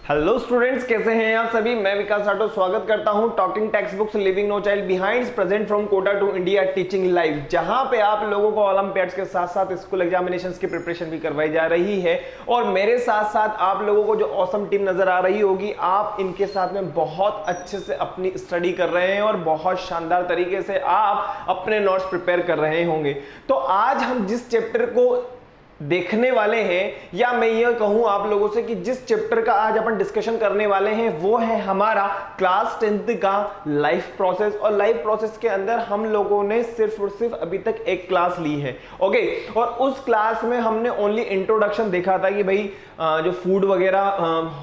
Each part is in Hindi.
हेलो स्टूडेंट्स, कैसे हैं आप सभी। मैं विकास राठौर स्वागत करता हूं talking text books living no child behind present from Kota to India teaching live, जहां पे आप लोगों को ओलंपियाड्स के साथ साथ स्कूल एग्जामिनेशंस की प्रिपरेशन भी करवाई जा रही है। और मेरे साथ साथ आप लोगों को जो ऑसम टीम नजर आ रही होगी, आप इनके साथ में बहुत अच्छे से अपनी स्टडी कर रहे हैं और बहुत शानदार तरीके से आप अपने नोट्स प्रिपेयर कर रहे होंगे। तो आज हम जिस चैप्टर को देखने वाले हैं, या मैं ये कहूं आप लोगों से कि जिस चैप्टर का आज अपन डिस्कशन करने वाले हैं, वो है हमारा क्लास 10th का लाइफ प्रोसेस। और लाइफ प्रोसेस के अंदर हम लोगों ने सिर्फ और सिर्फ अभी तक एक क्लास ली है, ओके। और उस क्लास में हमने ओनली इंट्रोडक्शन देखा था कि भाई जो फूड वगैरह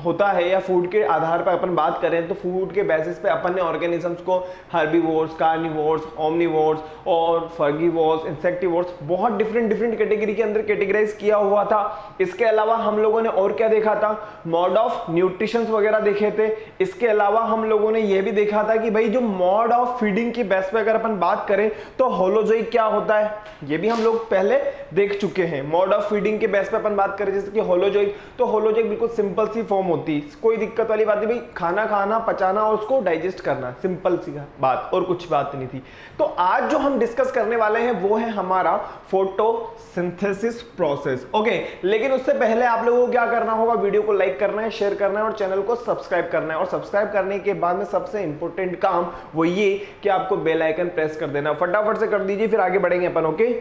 होता है, या फूड के आधार पर अपन बात करें तो फूड के बेसिस पे अपन ने ऑर्गेनिजम्स को हर्बीवोर्स, कार्निवोर्स, ओमनिवोर्स और फर्गीवोर्स, इंसेक्टिवोर्स, बहुत डिफरेंट कैटेगरी के अंदर कैटेगराइज किया हुआ था। इसके अलावा हम लोगों ने और क्या देखा था, मोड ऑफ न्यूट्रिशन वगैरह देखे थे। इसके अलावा हम लोगों ने यह भी देखा था कि भाई जो मोड ऑफ फीडिंग की बेस पे अगर अपन बात करें तो होलोजोइक क्या होता है, ये भी हम लोग पहले देख चुके हैं। मोड ऑफ फीडिंग के बेस पे अपन बात करें जैसे कि होलोजोइक, तो होलोजोइक बिल्कुल सिंपल सी फॉर्म होती है, कोई दिक्कत वाली बात नहीं, भाई खाना खाना, पचाना और उसको डाइजेस्ट करना, सिंपल सी बात, और कुछ बात नहीं थी। तो आज जो हम डिस्कस करने वाले हैं वो है हमारा फोटोसिंथेसिस प्रोसेस, ओके। लेकिन उससे पहले आप लोगों को क्या करना होगा, वीडियो को लाइक करना है, शेयर करना है और चैनल को सब्सक्राइब करना है। और सब्सक्राइब करने के बाद में सबसे इंपॉर्टेंट काम वो ये कि आपको बेल आइकन प्रेस कर देना, फटाफट से कर दीजिए, फिर आगे बढ़ेंगे अपन, ओके।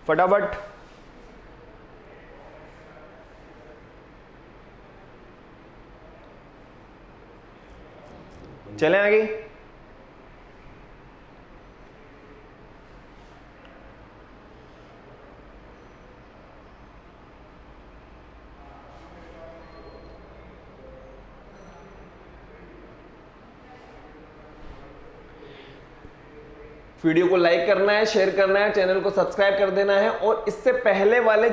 फटाफट चलें आगे। वीडियो को लाइक करना है, शेयर करना है, चैनल को सब्सक्राइब कर देना है। और इससे पहले वाले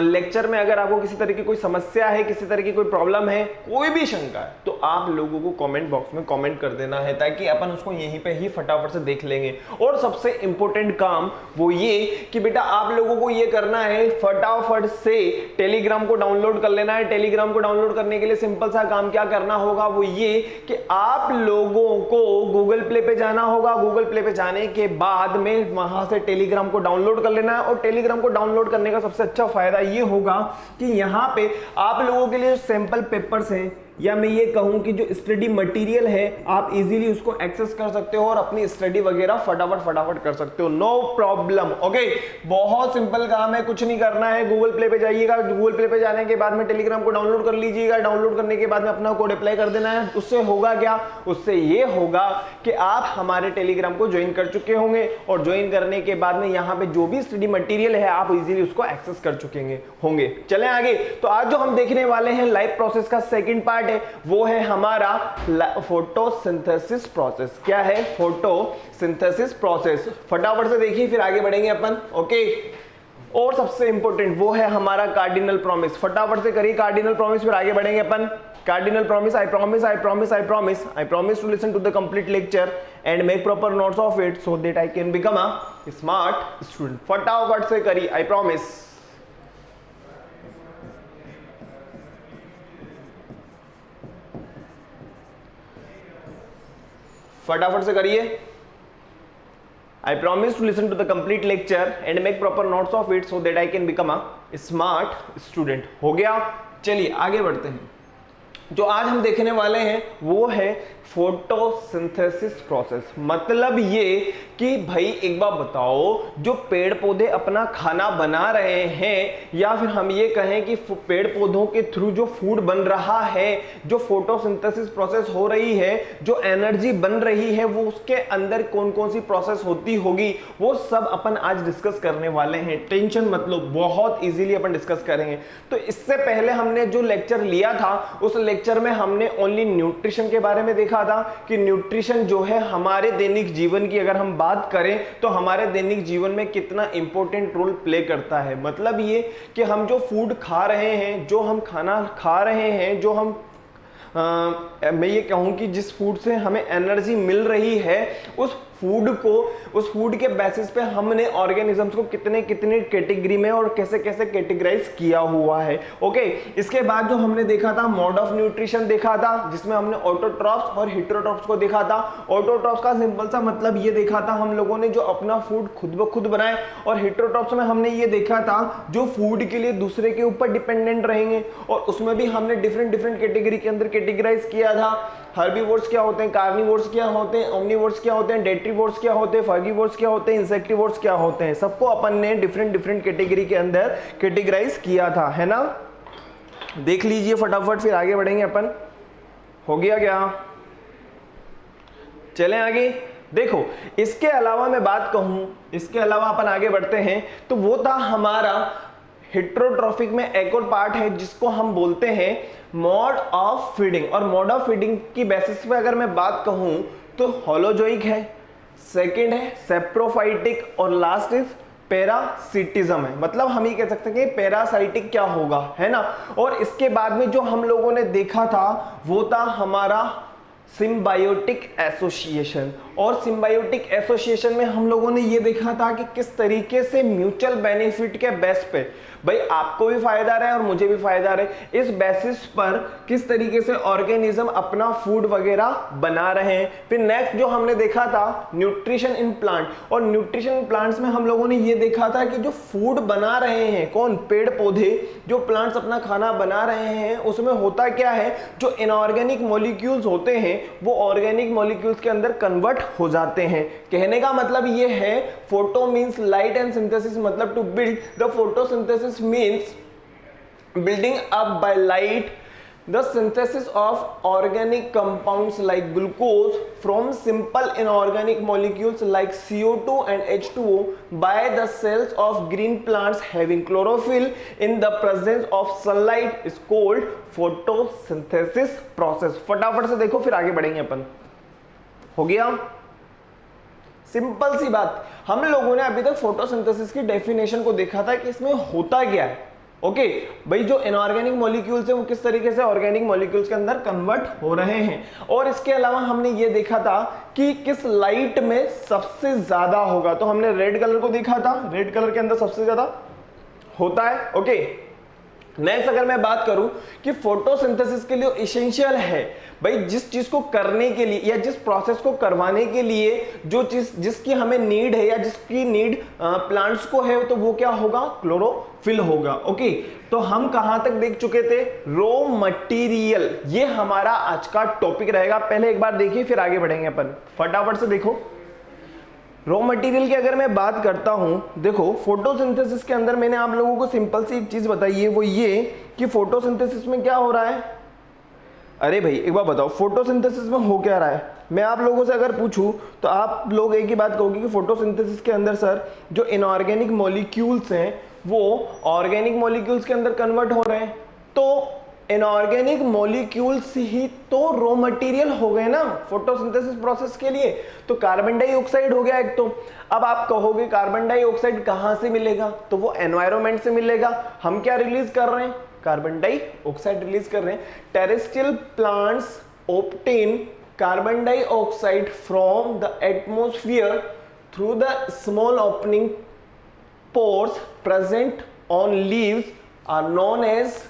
लेक्चर में अगर आपको किसी तरह की कोई समस्या है, किसी तरह की कोई प्रॉब्लम है, कोई भी शंका है, तो आप लोगों को कमेंट बॉक्स में कमेंट कर देना है, ताकि अपन उसको यहीं पे ही फटाफट से देख लेंगे। और सबसे इंपॉर्टेंट काम वो ये कि बेटा आप लोगों को ये करना है, फटाफट से टेलीग्राम को डाउनलोड कर लेना है। टेलीग्राम को डाउनलोड करने के लिए सिंपल सा काम क्या करना होगा, वो ये कि आप लोगों को गूगल प्ले पे जाना होगा। गूगल प्ले पे जाने के बाद में वहां से टेलीग्राम को डाउनलोड कर लेना है। और टेलीग्राम को डाउनलोड करने का सबसे अच्छा फायदा ये होगा कि यहां पे आप लोगों के लिए सैंपल पेपर्स हैं, या मैं ये कहूं कि जो स्टडी मटेरियल है, आप इजीली उसको एक्सेस कर सकते हो और अपनी स्टडी वगैरह फटाफट कर सकते हो, नो प्रॉब्लम, ओके। बहुत सिंपल काम है, कुछ नहीं करना है। गूगल प्ले पे जाइएगा, गूगल प्ले पे जाने के बाद में टेलीग्राम को डाउनलोड कर लीजिएगा। डाउनलोड करने के बाद में अपना कोड अप्लाई कर देना है। उससे होगा क्या, उससे ये होगा कि आप हमारे टेलीग्राम को ज्वाइन कर चुके होंगे, और ज्वाइन करने के बाद में यहाँ पे जो भी स्टडी मटेरियल है आप इजीली उसको एक्सेस कर चुके होंगे। चलें आगे। तो आज जो हम देखने वाले हैं लाइफ प्रोसेस का सेकंड पार्ट है, वो है हमारा फोटोसिंथेसिस प्रोसेस। क्या है, फोटोसिंथेसिस प्रोसेस। फटाफट से देखिए, फिर आगे बढ़ेंगे अपन, ओके। और सबसे इंपॉर्टेंट वो है हमारा कार्डिनल प्रॉमिस। फटाफट से करिए कार्डिनल प्रॉमिस, फिर आगे बढ़ेंगे अपन। Cardinal promise, I promise to listen to the complete lecture and make proper notes of it so that I can become a smart student. फटाफट से करिए, I promise। फटाफट से करिए। I promise to listen to the complete lecture and make proper notes of it so that I can become a smart student। हो गया। चलिए आगे बढ़ते हैं। जो आज हम देखने वाले हैं वो है फोटोसिंथेसिस प्रोसेस। मतलब ये कि भाई एक बात बताओ, जो पेड़ पौधे अपना खाना बना रहे हैं, या फिर हम ये कहें कि पेड़ पौधों के थ्रू जो फूड बन रहा है, जो फोटोसिंथेसिस प्रोसेस हो रही है, जो एनर्जी बन रही है, वो उसके अंदर कौन कौन सी प्रोसेस होती होगी, वो सब अपन आज डिस्कस करने वाले हैं। टेंशन मत लो, बहुत इजीली अपन डिस्कस करेंगे। तो इससे पहले हमने जो लेक्चर लिया था, उस लेक्चर में हमने ओनली न्यूट्रिशन के बारे में देखा था कि न्यूट्रिशन जो है हमारे दैनिक जीवन की अगर हम बात करें तो हमारे दैनिक जीवन में कितना इंपॉर्टेंट रोल प्ले करता है। मतलब ये कि हम जो फूड खा रहे हैं, जो हम खाना खा रहे हैं, जो हम मैं ये कहूं कि जिस फूड से हमें एनर्जी मिल रही है, उस फूड को, उस फूड के बेसिस पे हमने ऑर्गेनिजम्स को कितने कितने कैटेगरी में और कैसे कैसे कैटेगराइज किया हुआ है। ओके, इसके बाद जो हमने देखा था मोड ऑफ न्यूट्रिशन देखा था, जिसमें हमने ऑटोट्रॉफ्स और हेटेरोट्रॉफ्स को देखा था। ऑटोट्रॉफ्स का सिंपल सा मतलब ये देखा था हम लोगों ने जो अपना फूड खुद ब खुद बनाए, और हेटेरोट्रॉफ्स में हमने ये देखा था जो फूड के लिए दूसरे के ऊपर डिपेंडेंट रहेंगे, और उसमें भी हमने डिफरेंट डिफरेंट कैटेगरी के अंदर कैटेगराइज किया था। हर्बीवोर्स क्या होते हैं, कार्निवोर्स क्या होते हैं, ओमनीवोर्स क्या होते हैं, डेट्रीवोर्स क्या होते हैं, फर्गीवोर्स क्या होते हैं, इंसेक्टिवोर्स क्या होते हैं, सबको अपन ने डिफरेंट डिफरेंट कैटेगरी के अंदर कैटेगराइज किया था, है ना। देख लीजिए फटाफट, फिर आगे बढ़ेंगे अपन। हो गया क्या? चलें आगे। देखो, इसके अलावा मैं बात कहूं, इसके अलावा अपन आगे बढ़ते हैं, तो वो था हमारा हेटेरोट्रॉफिक में एक और पार्ट है जिसको हम बोलते हैं मोड ऑफ फीडिंग। और मोड ऑफ फीडिंग की बेसिस पे अगर मैं बात कहूं तो होलोजोइक है, सेकंड है सेप्रोफाइटिक, और लास्ट इज पैरासिटिज्म है। मतलब हम ये कह सकते हैं कि पैरासाइटिक क्या होगा, है ना। और इसके बाद में जो हम लोगों ने देखा था वो था हमारा सिम्बायोटिक एसोसिएशन। और सिम्बायोटिक एसोसिएशन में हम लोगों ने ये देखा था कि किस तरीके से म्यूचुअल बेनिफिट के बेस पे, भाई आपको भी फायदा रहे और मुझे भी फायदा रहे, इस बेसिस पर किस तरीके से ऑर्गेनिज्म अपना फूड वगैरह बना रहे हैं। फिर नेक्स्ट जो हमने देखा था न्यूट्रिशन इन प्लांट, और न्यूट्रिशन इन प्लांट्स में हम लोगों ने ये देखा था कि जो फूड बना रहे हैं कौन, पेड़ पौधे, जो प्लांट्स अपना खाना बना रहे हैं, उसमें होता क्या है, जो इनऑर्गेनिक मॉलिक्यूल्स होते हैं वो ऑर्गेनिक मॉलिक्यूल्स के अंदर कन्वर्ट हो जाते हैं। कहने का मतलब ये है, photo means light and synthesis, मतलब to build the photosynthesis means building up by light the synthesis of organic compounds like glucose from simple inorganic molecules like CO2 and H2O by the cells of green plants having chlorophyll in the presence of sunlight is called photosynthesis process। फटाफट से देखो फिर आगे बढ़ेंगे अपन। हो गया? सिंपल सी बात, हम लोगों ने अभी तक फोटोसिंथेसिस की डेफिनेशन को देखा था कि इसमें होता क्या है। ओके भाई, जो इनऑर्गेनिक मॉलिक्यूल्स है वो किस तरीके से ऑर्गेनिक मॉलिक्यूल्स के अंदर कन्वर्ट हो रहे हैं। और इसके अलावा हमने ये देखा था कि किस लाइट में सबसे ज्यादा होगा, तो हमने रेड कलर को देखा था, रेड कलर के अंदर सबसे ज्यादा होता है। ओके, नेक्स्ट अगर मैं बात करूं कि फोटोसिंथेसिस के लिए एसेंशियल है, भाई जिस चीज को करने के लिए या जिस प्रोसेस को करवाने के लिए जो चीज जिसकी हमें नीड है या जिसकी नीड प्लांट्स को है, तो वो क्या होगा, क्लोरोफिल होगा। ओके, तो हम कहां तक देख चुके थे, रॉ मटेरियल, ये हमारा आज का टॉपिक रहेगा। पहले एक बार देखिए फिर आगे बढ़ेंगे अपन, फटाफट से देखो। रॉ मटेरियल की अगर मैं बात करता हूं, देखो फोटोसिंथेसिस के अंदर मैंने आप लोगों को सिंपल सी एक चीज बताई है, वो ये कि फोटोसिंथेसिस में क्या हो रहा है। अरे भाई एक बार बताओ, फोटोसिंथेसिस में हो क्या रहा है। मैं आप लोगों से अगर पूछूं तो आप लोग एक ही बात कहोगे कि फोटोसिंथेसिस के अंदर सर जो इनऑर्गेनिक मॉलिक्यूल्स हैं वो ऑर्गेनिक मॉलिक्यूल्स के अंदर कन्वर्ट हो रहे हैं, तो इनऑर्गेनिक मॉलिक्यूल्स ही तो रॉ मटेरियल हो गए ना फोटोसिंथेसिस प्रोसेस के लिए। तो कार्बन डाइऑक्साइड हो गया एक। तो अब आप कहोगे कार्बन डाइऑक्साइड कहां से मिलेगा, तो वो एनवायरनमेंट से मिलेगा। हम क्या रिलीज कर रहे हैं, कार्बन डाइऑक्साइड रिलीज कर रहे हैं। Terrestrial plants obtain carbon dioxide from the atmosphere through the small opening pores present on leaves are known as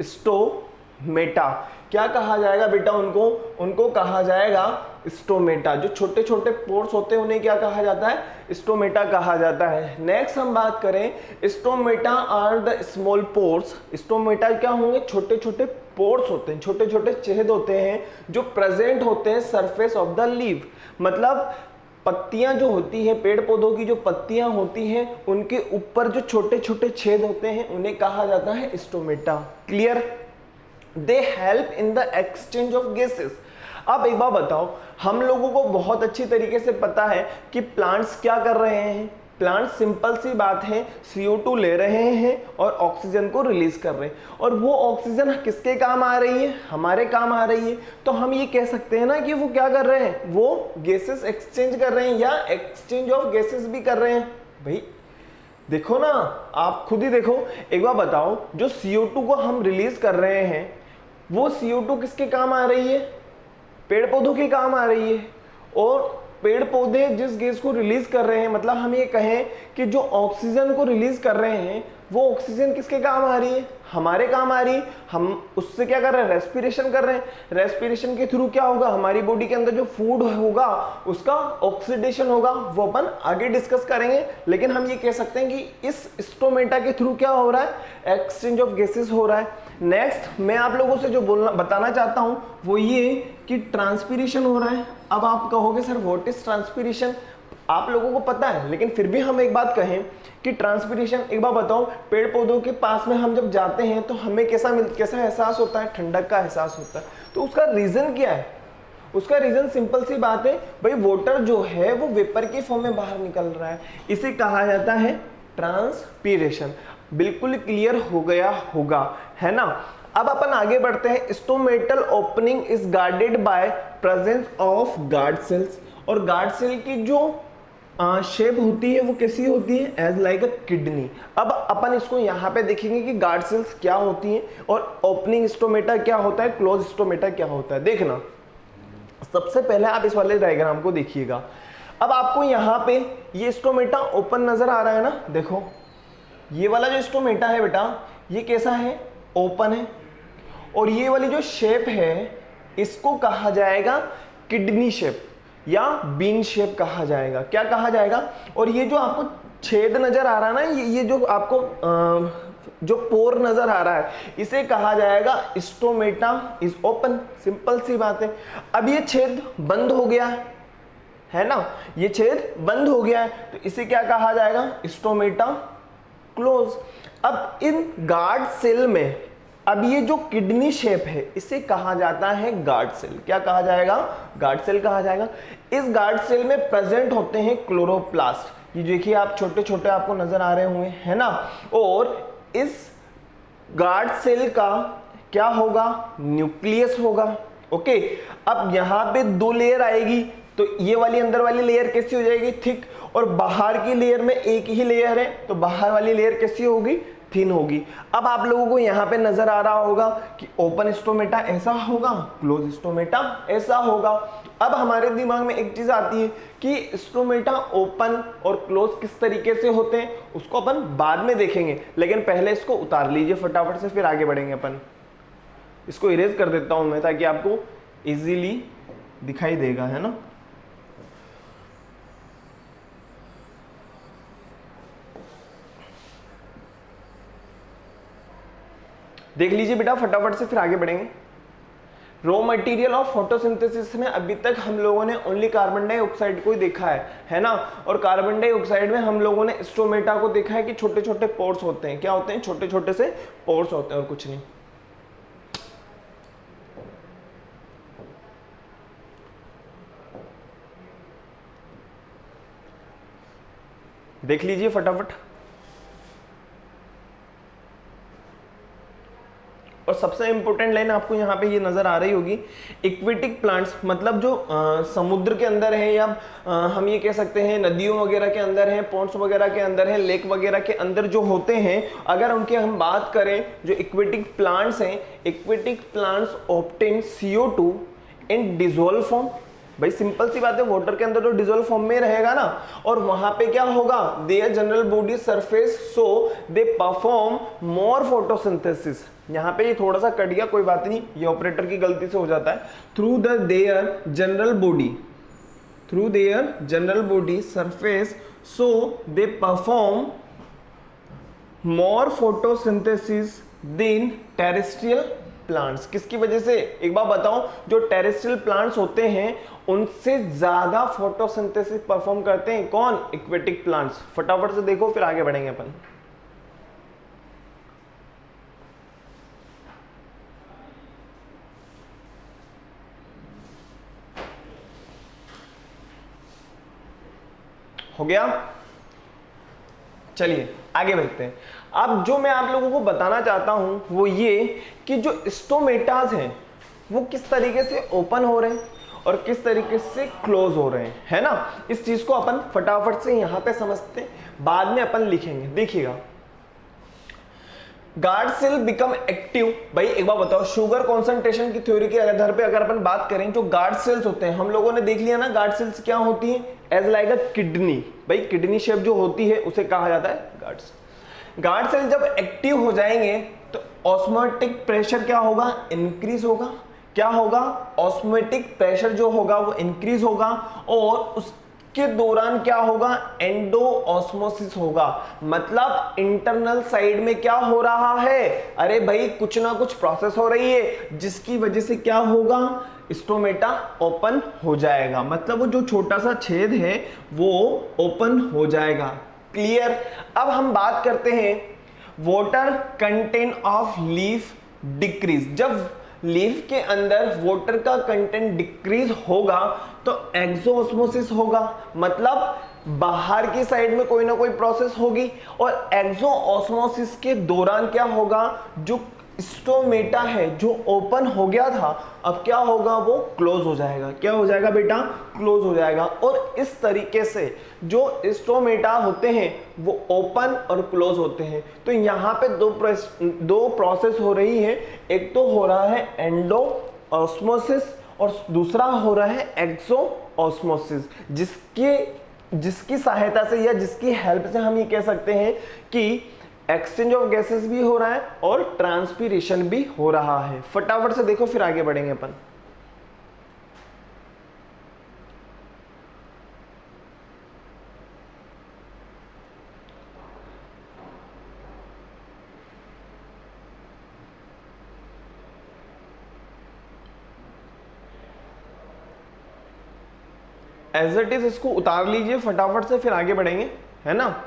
stomata. क्या कहा जाएगा बेटा उनको, उनको कहा जाएगा स्टोमेटा। जो छोटे छोटे पोर्स होते हैं उन्हें क्या कहा जाता है, स्टोमेटा कहा जाता है। नेक्स्ट हम बात करें, stomata are the small pores. Stomata क्या होंगे, छोटे छोटे पोर्स होते हैं, छोटे छोटे छेद होते हैं जो प्रेजेंट होते हैं सरफेस ऑफ द लीव। मतलब पत्तियां जो होती हैं, पेड़ पौधों की जो पत्तियां होती हैं उनके ऊपर जो छोटे छोटे छेद होते हैं उन्हें कहा जाता है stomata. Clear? They help in the exchange of gases. अब एक बार बताओ, हम लोगों को बहुत अच्छी तरीके से पता है कि प्लांट्स क्या कर रहे हैं। प्लांट्स सिंपल सी बात है CO2 ले रहे हैं और ऑक्सीजन को रिलीज कर रहे हैं, और वो ऑक्सीजन किसके काम आ रही है, हमारे काम आ रही है। तो हम ये कह सकते हैं ना कि वो क्या कर रहे हैं, वो गैसेस एक्सचेंज कर रहे हैं या एक्सचेंज ऑफ गैसेस भी कर रहे हैं। भाई देखो ना, आप खुद ही देखो, एक बार बताओ, जो CO2 को हम रिलीज कर रहे हैं वो CO2 किसके काम आ रही है, पेड़ पौधों के काम आ रही है, और पेड़ पौधे जिस गैस को रिलीज कर रहे हैं, मतलब हम ये कहें कि जो ऑक्सीजन को रिलीज कर रहे हैं वो ऑक्सीजन किसके काम आ रही है, हमारे काम आ रही है। हम उससे क्या कर रहे हैं, रेस्पिरेशन कर रहे हैं। रेस्पिरेशन के थ्रू क्या होगा, हमारी बॉडी के अंदर जो फूड होगा उसका ऑक्सीडेशन होगा, वो अपन आगे डिस्कस करेंगे। लेकिन हम ये कह सकते हैं कि इस स्टोमेटा के थ्रू क्या हो रहा है, एक्सचेंज ऑफ गैसेस हो रहा है। नेक्स्ट मैं आप लोगों से जो बताना चाहता हूं वो ये कि ट्रांसपीरेशन हो रहा है। अब आप कहोगे सर व्हाट इज ट्रांसपीरेशन, आप लोगों को पता है, लेकिन फिर भी हम एक बात कहें कि ट्रांसपीरेशन, एक बार बताओ, पेड़ पौधों के पास में हम जब जाते हैं तो हमें कैसा एहसास होता है, ठंडक का एहसास होता है। तो उसका रीजन क्या है, उसका रीजन सिंपल सी बात है भाई, वाटर जो है वो वेपर के फॉर्म में बाहर निकल रहा है, इसे कहा जाता है ट्रांसपीरेशन। बिल्कुल क्लियर हो गया होगा, है ना। अब अपन आगे बढ़ते हैं। Stomatal opening is guarded by presence of guard cells, और गार्ड सेल की जो शेप होती है वो कैसी होती है, एज लाइक अ किडनी। अब अपन इसको यहाँ पे देखेंगे कि गार्ड सेल्स क्या होती हैं और ओपनिंग स्टोमेटा क्या होता है, क्लोज स्टोमेटा क्या होता है। देखना, सबसे पहले आप इस वाले डायग्राम को देखिएगा। अब आपको यहाँ पे ये स्टोमेटा ओपन नजर आ रहा है ना, देखो ये वाला जो स्टोमेटा है बेटा ये कैसा है, ओपन है। और ये वाली जो शेप है इसको कहा जाएगा किडनी शेप या बीन शेप कहा जाएगा। क्या कहा जाएगा, और ये जो आपको छेद नजर आ रहा है ना, ये जो आपको जो पोर नजर आ रहा है इसे कहा जाएगा स्टोमेटा इज ओपन। सिंपल सी बात है। अब ये छेद बंद हो गया है ना, ये छेद बंद हो गया है, तो इसे क्या कहा जाएगा, स्टोमेटा क्लोज। अब इन गार्ड सेल में अब ये जो किडनी शेप है इसे कहा जाता है गार्ड सेल। क्या कहा जाएगा, गार्ड सेल कहा जाएगा। इस गार्ड सेल में प्रेजेंट होते हैं क्लोरोप्लास्ट, ये देखिए आप छोटे छोटे आपको नजर आ रहे होंगे, है ना। और इस गार्ड सेल का क्या होगा, न्यूक्लियस होगा। ओके, अब यहां पे दो लेयर आएगी, तो ये वाली अंदर वाली लेयर कैसी हो जाएगी, थिक, और बाहर की लेयर में एक ही लेयर है तो बाहर वाली लेयर कैसी होगी, थिन होगी। अब आप लोगों को यहाँ पे नजर आ रहा होगा कि ओपन स्टोमेटा ऐसा होगा, क्लोज स्टोमेटा ऐसा होगा। अब हमारे दिमाग में एक चीज आती है कि स्टोमेटा ओपन और क्लोज किस तरीके से होते हैं, उसको अपन बाद में देखेंगे। लेकिन पहले इसको उतार लीजिए फटाफट से, फिर आगे बढ़ेंगे अपन। इसको इरेज कर देता हूं मैं ताकि आपको इजीली दिखाई देगा, है ना। देख लीजिए बेटा फटाफट से, फिर आगे बढ़ेंगे। रॉ मटेरियल ऑफ फोटोसिंथेसिस में अभी तक हम लोगों ने ओनली कार्बन डाइऑक्साइड को ही देखा है ना। और कार्बन डाइऑक्साइड में हम लोगों ने स्टोमेटा को देखा है कि छोटे छोटे पोर्स होते हैं। क्या होते हैं, छोटे छोटे से पोर्स होते हैं और कुछ नहीं। देख लीजिए फटाफट। और सबसे इंपॉर्टेंट लाइन आपको यहाँ पे ये नजर आ रही होगी, इक्वेटिक प्लांट्स, मतलब जो समुद्र के अंदर है या हम ये कह सकते हैं नदियों वगैरह के अंदर हैं, पॉन्ड्स वगैरह के अंदर हैं, लेक वगैरह के अंदर जो होते हैं, अगर उनकी हम बात करें, जो इक्वेटिक प्लांट्स हैं, इक्वेटिक प्लांट्स ऑब्टेन CO2 इन डिसॉल्व फॉर्म। भाई सिंपल सी बात है, वाटर के अंदर तो डिसॉल्व फॉर्म में रहेगा ना, और वहां पे क्या होगा, their general body surface so they perform more photosynthesis. यहाँ पे ये थोड़ा सा कट गया, कोई बात नहीं, ये ऑपरेटर की गलती से हो जाता है। Through their general body surface so they perform more photosynthesis than terrestrial plants. किसकी वजह से, एक बार बताओ, जो टेरेस्ट्रियल प्लांट्स होते हैं उनसे ज्यादा फोटोसिंथेसिस परफॉर्म करते हैं कौन, एक्वेटिक प्लांट्स। फटाफट से देखो फिर आगे बढ़ेंगे अपन। हो गया, चलिए आगे बढ़ते हैं। अब जो मैं आप लोगों को बताना चाहता हूं वो ये कि जो स्टोमेटास हैं वो किस तरीके से ओपन हो रहे हैं और किस तरीके से क्लोज हो रहे हैं, है ना। इस चीज को अपन फटाफट से यहां पे समझते हैं, बाद में अपन लिखेंगे। देखिएगा, गार्ड सेल बिकम एक्टिव। भाई एक बार बताओ, शुगर कॉन्सेंट्रेशन की थ्योरी के आधार पे अगर अपन बात करें, जो गार्ड सेल्स होते हैं हम लोगों ने देख लिया ना, गार्ड सेल्स क्या होती है, एज लाइक अ किडनी। भाई किडनी शेप जो होती है उसे कहा जाता है गार्ड सेल। गार्ड सेल जब एक्टिव हो जाएंगे तो ऑस्मोटिक प्रेशर क्या होगा, इंक्रीज होगा। क्या होगा, ऑस्मोटिक प्रेशर जो होगा वो इंक्रीज होगा, और उसके दौरान क्या होगा, एंडो ऑस्मोसिस होगा। मतलब इंटरनल साइड में क्या हो रहा है, अरे भाई कुछ ना कुछ प्रोसेस हो रही है जिसकी वजह से क्या होगा, स्टोमेटा ओपन हो जाएगा। मतलब वो जो छोटा सा छेद है वो ओपन हो जाएगा। क्लियर। अब हम बात करते हैं water content of leaf decrease. जब लीफ के अंदर वाटर का कंटेंट डिक्रीज होगा तो एक्सोऑस्मोसिस होगा। मतलब बाहर की साइड में कोई ना कोई प्रोसेस होगी, और एक्सोऑस्मोसिस के दौरान क्या होगा, जो स्टोमेटा है जो ओपन हो गया था अब क्या होगा, वो क्लोज हो जाएगा। क्या हो जाएगा बेटा, क्लोज हो जाएगा। और इस तरीके से जो स्टोमेटा होते हैं वो ओपन और क्लोज होते हैं। तो यहाँ पे दो प्रोसेस हो रही है, एक तो हो रहा है एंडो ऑस्मोसिस और दूसरा हो रहा है एक्सो ऑस्मोसिस, जिसकी सहायता से या जिसकी हेल्प से हम ये कह सकते हैं कि एक्सचेंज ऑफ गैसेस भी हो रहा है और ट्रांसपीरेशन भी हो रहा है। फटाफट से देखो फिर आगे बढ़ेंगे अपन। एज इट इज इसको उतार लीजिए फटाफट से, फिर आगे बढ़ेंगे, है ना।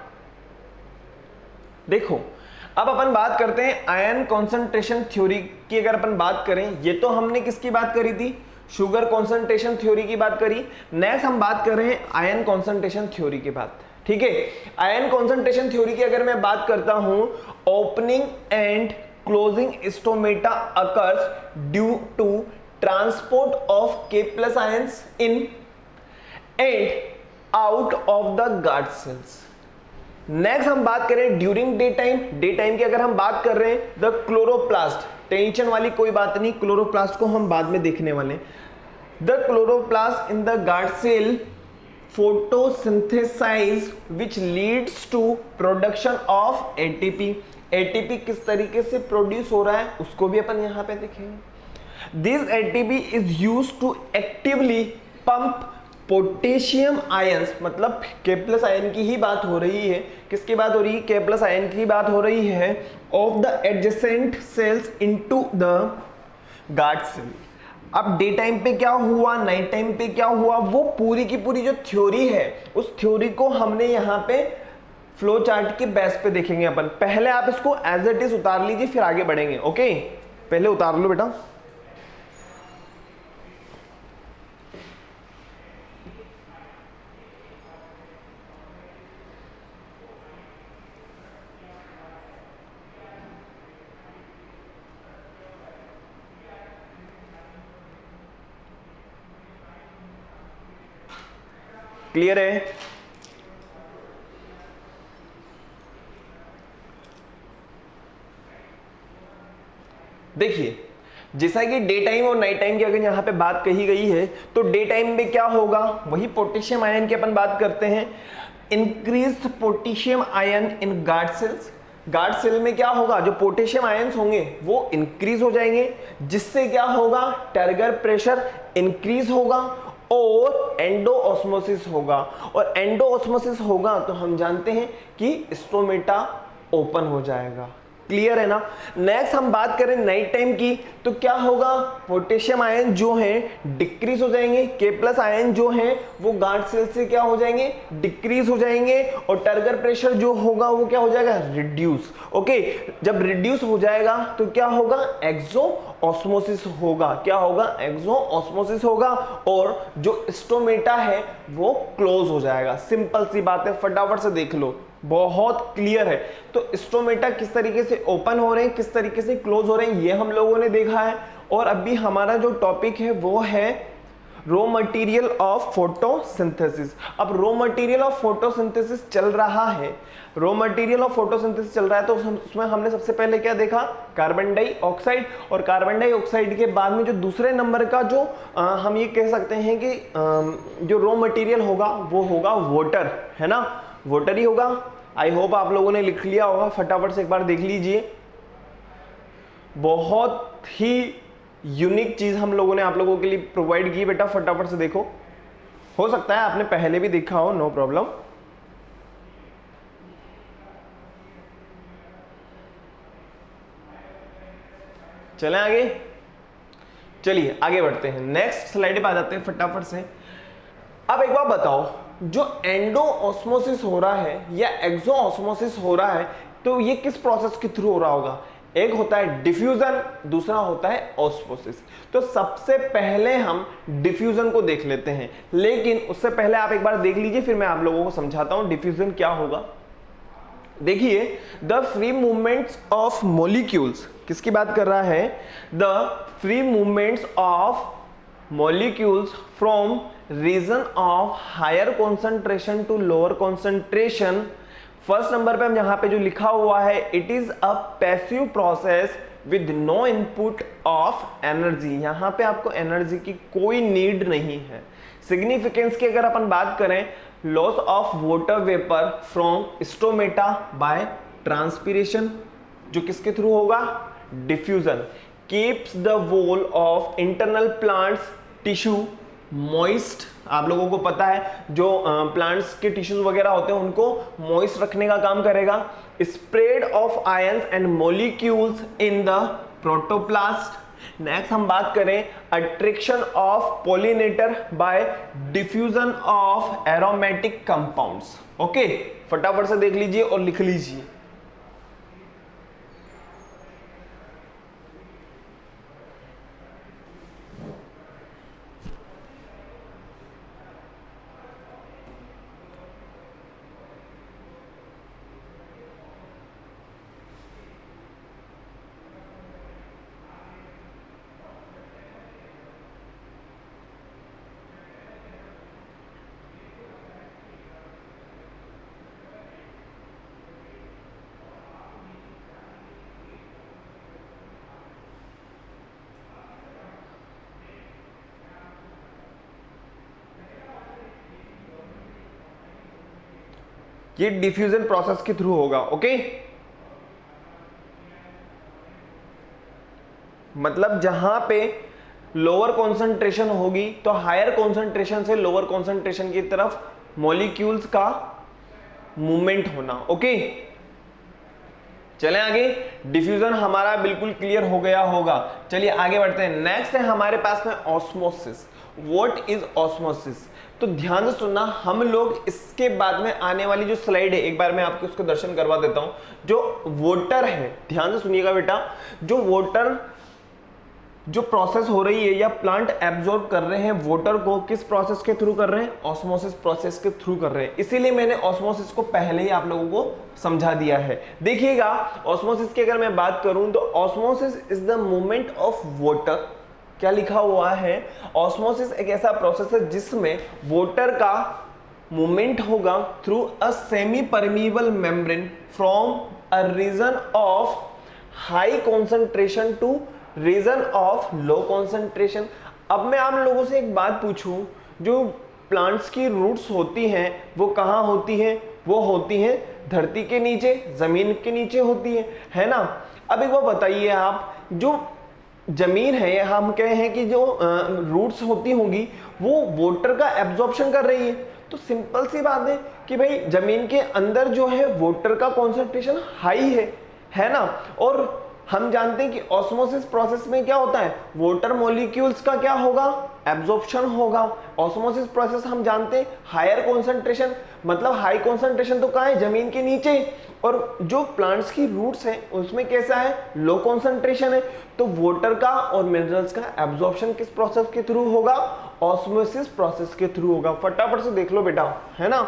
देखो अब अपन बात करते हैं आयन कॉन्सेंट्रेशन थ्योरी की। अगर अपन बात करें, ये तो हमने किसकी बात करी थी, शुगर कॉन्सेंट्रेशन थ्योरी की बात करी। नेक्स्ट हम बात कर रहे हैं आयन कॉन्सेंट्रेशन थ्योरी की बात। ठीक है, आयन कॉन्सेंट्रेशन थ्योरी की अगर मैं बात करता हूं, opening and closing stomata occurs due to transport of K+ ions in and out of the guard cells. Next हम बात करें during day time. Day time की अगर हम बात कर रहे हैं, द क्लोरोप्लास्ट, टेंशन वाली कोई बात नहीं, क्लोरोप्लास्ट को हम बाद में देखने वाले। The chloroplast in the guard cell photosynthesize which leads to production of ATP. ATP किस तरीके से प्रोड्यूस हो रहा है उसको भी अपन यहां पे देखेंगे। This ATP is used to actively pump potassium ions. मतलब K+ आयन की ही बात हो रही है। किसकी बात हो रही है, K+ आयन की बात हो रही है, of the adjacent cells into the guard cell. अब डे टाइम पे क्या हुआ, नाइट टाइम पे क्या हुआ, वो पूरी की पूरी जो थ्योरी है उस थ्योरी को हमने यहाँ पे फ्लो चार्ट के बेस पे देखेंगे अपन। पहले आप इसको एज इट इज उतार लीजिए, फिर आगे बढ़ेंगे। ओके, पहले उतार लो बेटा। क्लियर है। देखिए जैसा कि डे टाइम और नाइट टाइम की अगर यहां पे बात कही गई है, तो डे टाइम में क्या होगा, वही पोटेशियम आयन की अपन बात करते हैं। Increased potassium ion in guard cells. Guard cell में क्या होगा, जो पोटेशियम आयंस होंगे वो इंक्रीज हो जाएंगे, जिससे क्या होगा, टर्गर प्रेशर इंक्रीज होगा और एंडो ऑस्मोसिस होगा। और एंडो ऑस्मोसिस होगा तो हम जानते हैं कि स्टोमेटा ओपन हो जाएगा। क्लियर है ना। नेक्स्ट हम बात करें नाइट टाइम की, तो क्या होगा, पोटेशियम आयन जो हैं डिक्रीज हो जाएंगे, K+ आयन जो हैं वो गार्ड सेल से क्या हो जाएंगे, डिक्रीज हो जाएंगे, और टर्गर प्रेशर जो होगा वो क्या हो जाएगा, रिड्यूस। ओके, जब रिड्यूस हो जाएगा तो क्या होगा, एक्सो ऑस्मोसिस होगा। क्या होगा, एक्सो ऑस्मोसिस होगा, और जो स्टोमेटा है वो क्लोज हो जाएगा। सिंपल सी बात है, फटाफट से देख लो, बहुत क्लियर है। तो स्टोमेटा किस तरीके से ओपन हो रहे हैं, किस तरीके से क्लोज हो रहे हैं, ये हम लोगों ने देखा है। और अभी हमारा जो टॉपिक है वो है रॉ मटेरियल ऑफ फोटोसिंथेसिस। अब रॉ मटेरियल ऑफ फोटोसिंथेसिस चल रहा है, रॉ मटेरियल ऑफ फोटोसिंथेसिस चल रहा है, तो उसमें हमने सबसे पहले क्या देखा, कार्बन डाइऑक्साइड, और कार्बन डाइऑक्साइड के बाद में जो दूसरे नंबर का जो हम ये कह सकते हैं कि जो रॉ मटेरियल होगा वो होगा वाटर, है ना, वाटर ही होगा। आई होप आप लोगों ने लिख लिया होगा, फटाफट से एक बार देख लीजिए। बहुत ही यूनिक चीज हम लोगों ने आप लोगों के लिए प्रोवाइड की बेटा, फटाफट से देखो। हो सकता है आपने पहले भी देखा हो, नो प्रॉब्लम। चलें आगे, चलिए आगे बढ़ते हैं, नेक्स्ट स्लाइड पे आ जाते हैं फटाफट से। अब एक बात बताओ, जो एंडो ऑस्मोसिस हो रहा है या एक्सो ऑस्मोसिस हो रहा है, तो ये किस प्रोसेस के थ्रू हो रहा होगा? एक होता है डिफ्यूजन, दूसरा होता है ऑस्मोसिस। तो सबसे पहले हम डिफ्यूजन को देख लेते हैं, लेकिन उससे पहले आप एक बार देख लीजिए, फिर मैं आप लोगों को समझाता हूं डिफ्यूजन क्या होगा। देखिए, the free movements of molecules, किसकी बात कर रहा है? The free movements of molecules from region of higher concentration to lower concentration। First number पे हम यहां पे जो लिखा हुआ है, it is a passive process with no input of energy. यहां पे आपको एनर्जी की कोई नीड नहीं है। सिग्निफिकेंस की अगर अपन बात करें, loss of water vapour from stomata by transpiration, जो किसके थ्रू होगा? Diffusion. Keeps the wall of internal plants tissue moist. आप लोगों को पता है जो प्लांट्स के टिश्यूज वगैरह होते हैं उनको मॉइस्ट रखने का काम करेगा। Spread of ions and molecules in the protoplast. Next हम बात करें attraction of pollinator bye diffusion of aromatic compounds. Okay, फटाफट से देख लीजिए और लिख लीजिए। ये डिफ्यूजन प्रोसेस के थ्रू होगा। ओके, मतलब जहां पे लोअर कॉन्सेंट्रेशन होगी तो हायर कॉन्सेंट्रेशन से लोअर कॉन्सेंट्रेशन की तरफ मॉलिक्यूल्स का मूवमेंट होना। ओके, चलें आगे। डिफ्यूजन हमारा बिल्कुल क्लियर हो गया होगा। चलिए आगे बढ़ते हैं। नेक्स्ट है हमारे पास में ऑस्मोसिस। What is osmosis? तो ध्यान से सुनना, हम लोग इसके बाद में आने वाली जो स्लाइड है, एक बार मैं आपको उसको दर्शन करवा देता हूं। जो वाटर है, ध्यान से सुनिएगा बेटा, जो वाटर जो प्रोसेस हो रही है या प्लांट एब्जॉर्ब कर रहे हैं वाटर को, किस प्रोसेस के थ्रू कर रहे हैं? ऑस्मोसिस प्रोसेस के थ्रू कर रहे हैं। इसीलिए मैंने ऑस्मोसिस को पहले ही आप लोगों को समझा दिया है। देखिएगा, ऑस्मोसिस की अगर मैं बात करूं तो osmosis is the movement of water. क्या लिखा हुआ है? ऑस्मोसिस एक ऐसा प्रोसेस है जिसमें वाटर का मूवमेंट होगा through a semi permeable membrane from a region of high concentration to region of low concentration. अब मैं आप लोगों से एक बात पूछूं, जो प्लांट्स की रूट्स होती हैं वो कहाँ होती हैं? वो होती हैं धरती के नीचे, जमीन के नीचे होती है ना। अब एक बार बताइए आप, जो जमीन है, हम कहे हैं कि जो रूट्स होती होंगी वो वाटर का एब्जॉर्प्शन कर रही है, तो सिंपल सी बात है कि भाई जमीन के अंदर जो है वाटर का कॉन्सेंट्रेशन हाई है ना। और हम जानते हैं कि ऑस्मोसिस प्रोसेस में क्या होता है? वाटर मॉलिक्यूल्स का क्या होगा? एब्जॉर्प्शन होगा। ऑस्मोसिस प्रोसेस हम जानते हैं हायर कॉन्सेंट्रेशन, मतलब हाई कॉन्सेंट्रेशन तो कहाँ है? जमीन के नीचे। और जो प्लांट्स की रूट्स हैं उसमें कैसा है? लो कॉन्सेंट्रेशन है। तो वाटर का और मिनरल्स का एब्जॉर्प्शन किस प्रोसेस के थ्रू होगा? ऑस्मोसिस प्रोसेस के थ्रू होगा। फटाफट से देख लो बेटा, है ना,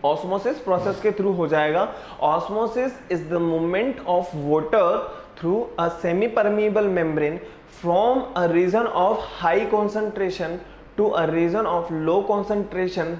ऑस्मोसिस प्रोसेस के थ्रू हो जाएगा। Osmosis is the movement of water through a semi-permeable membrane from a region of high concentration to a region of low concentration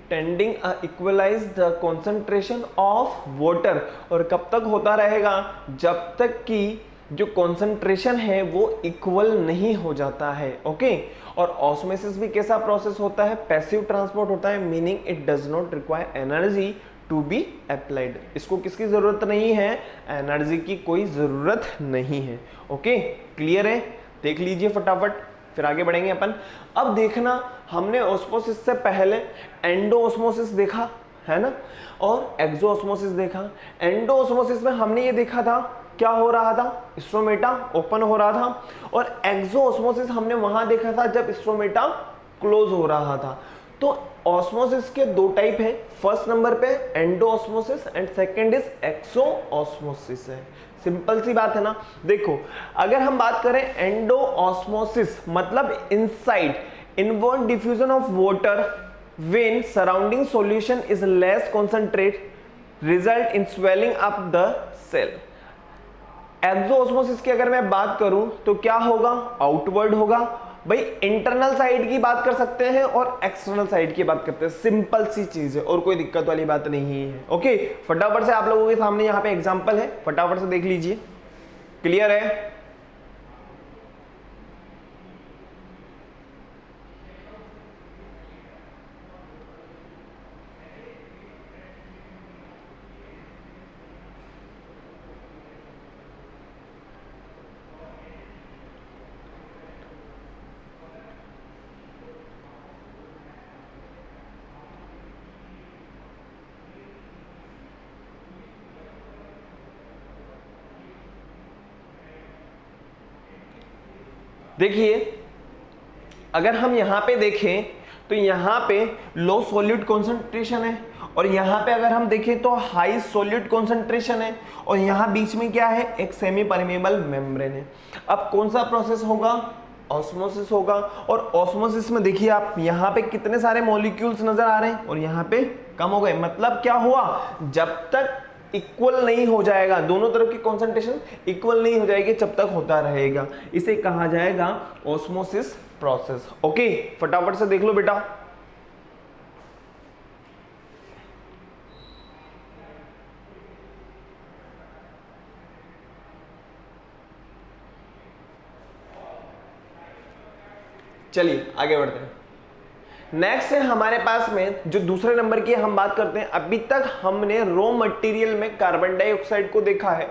tending a equalize the concentration of water। और कब तक होता रहेगा? जब तक कि जो कॉन्सेंट्रेशन है वो इक्वल नहीं हो जाता है। ओके, और ऑस्मोसिस भी कैसा प्रोसेस होता है? पैसिव ट्रांसपोर्ट होता है, meaning it does not require energy to be applied. इसको किसकी जरूरत नहीं है? एनर्जी की कोई जरूरत नहीं है। ओके, क्लियर है? देख लीजिए फटाफट, फिर आगे बढ़ेंगे अपन। अब देखना, हमने ऑस्मोसिस से पहले एंडोऑस्मोसिस देखा है ना, और एक्सोऑस्मोसिस देखा। एंडोऑस्मोसिस में हमने ये देखा था क्या हो रहा था? स्ट्रोमेटा ओपन हो रहा था, और एक्सोऑस्मोसिस हमने वहां देखा था जब स्ट्रोमेटा क्लोज हो रहा था। तो ऑस्मोसिस के दो टाइप हैं, फर्स्ट नंबर पे एंडोऑस्मोसिस एंड सेकंड इज एक्सोऑस्मोसिस है। सिंपल सी बात है ना। देखो, अगर हम बात करें एंडोऑस्मोसिस मतलब inside inward diffusion of water when surrounding solution is less concentrate result in swelling up the cell. Exosmosis की अगर मैं बात करूं तो क्या होगा? आउटवर्ड होगा। भाई इंटरनल साइड की बात कर सकते हैं और एक्सटर्नल साइड की बात करते हैं, सिंपल सी चीज है और कोई दिक्कत वाली बात नहीं है। ओके, फटाफट से आप लोगों के सामने यहाँ पे एग्जांपल है, फटाफट से देख लीजिए। क्लियर है? देखिए, अगर हम यहां पे देखें तो यहां पे लो सॉल्यूट कॉन्सेंट्रेशन है, और यहां पे अगर हम देखें तो हाई सॉल्यूट कॉन्सेंट्रेशन है, और यहां बीच में क्या है? एक सेमी परमेबल मेम्ब्रेन है। अब कौन सा प्रोसेस होगा? ऑस्मोसिस होगा। और ऑस्मोसिस में देखिए आप, यहां पे कितने सारे मॉलिक्यूल्स नजर आ रहे हैं और यहां पे कम हो गए। मतलब क्या हुआ? जब तक इक्वल नहीं हो जाएगा, दोनों तरफ की कॉन्सेंट्रेशन इक्वल नहीं हो जाएगी, जब तक होता रहेगा। इसे कहा जाएगा ऑस्मोसिस प्रोसेस। ओके, फटाफट से देख लो बेटा। चलिए आगे बढ़ते हैं। नेक्स्ट है हमारे पास में जो दूसरे नंबर की हम बात करते हैं। अभी तक हमने रॉ मटेरियल में कार्बन डाइऑक्साइड को देखा है।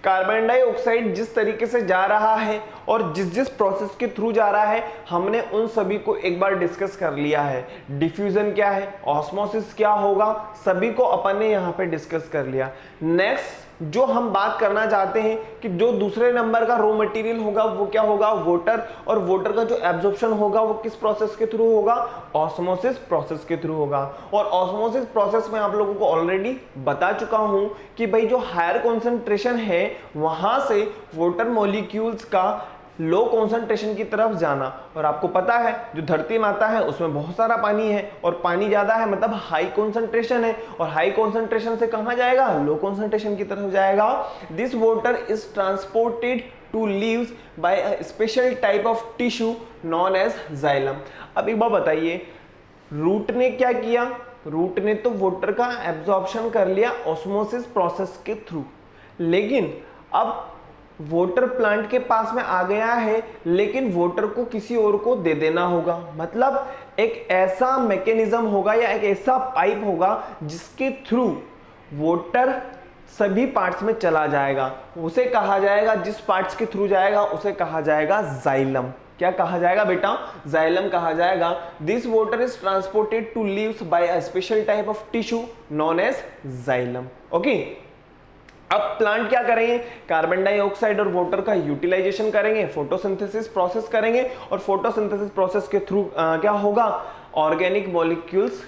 कार्बन डाइऑक्साइड जिस तरीके से जा रहा है और जिस जिस प्रोसेस के थ्रू जा रहा है, हमने उन सभी को एक बार डिस्कस कर लिया है। डिफ्यूजन क्या है, ऑस्मोसिस क्या होगा, सभी को अपन ने यहाँ पे डिस्कस कर लिया। नेक्स्ट जो हम बात करना चाहते हैं कि जो दूसरे नंबर का रॉ मटेरियल होगा वो क्या होगा? वाटर। और वाटर का जो एब्जॉर्प्शन होगा वो किस प्रोसेस के थ्रू होगा? ऑस्मोसिस प्रोसेस के थ्रू होगा। और ऑस्मोसिस प्रोसेस में आप लोगों को ऑलरेडी बता चुका हूं कि भाई जो हायर कॉन्सेंट्रेशन है वहां से वाटर मॉलिक्यूल्स का लो कॉन्सेंट्रेशन की तरफ जाना। और आपको पता है जो धरती माता है उसमें बहुत सारा पानी है, और पानी ज्यादा है मतलब हाई कॉन्सेंट्रेशन है, और हाई कॉन्सेंट्रेशन से कहां जाएगा? लो कॉन्सेंट्रेशन की तरफ जाएगा। This water is transported to leaves by a special type of tissue known as xylem. अब एक बात बताइए, रूट ने क्या किया? रूट ने तो वाटर का एब्जॉर्प्शन कर लिया ऑस्मोसिस प्रोसेस के थ्रू, लेकिन अब वाटर प्लांट के पास में आ गया है, लेकिन वाटर को किसी और को दे देना होगा। मतलब एक ऐसा मैकेनिज्म होगा या एक ऐसा पाइप होगा जिसके थ्रू वाटर सभी पार्ट्स में चला जाएगा। उसे कहा जाएगा, जिस पार्ट्स के थ्रू जाएगा उसे कहा जाएगा जाइलम। क्या कहा जाएगा बेटा? जाइलम कहा जाएगा। This water is transported to leaves by a special type of tissue known as xylem. Okay, अब प्लांट क्या करेंगे? कार्बन डाइऑक्साइड और वाटर का यूटिलाइजेशन करेंगे, फोटोसिंथेसिस प्रोसेस करेंगे, और फोटोसिंथेसिस प्रोसेस के थ्रू क्या होगा? ऑर्गेनिक मॉलिक्यूल्स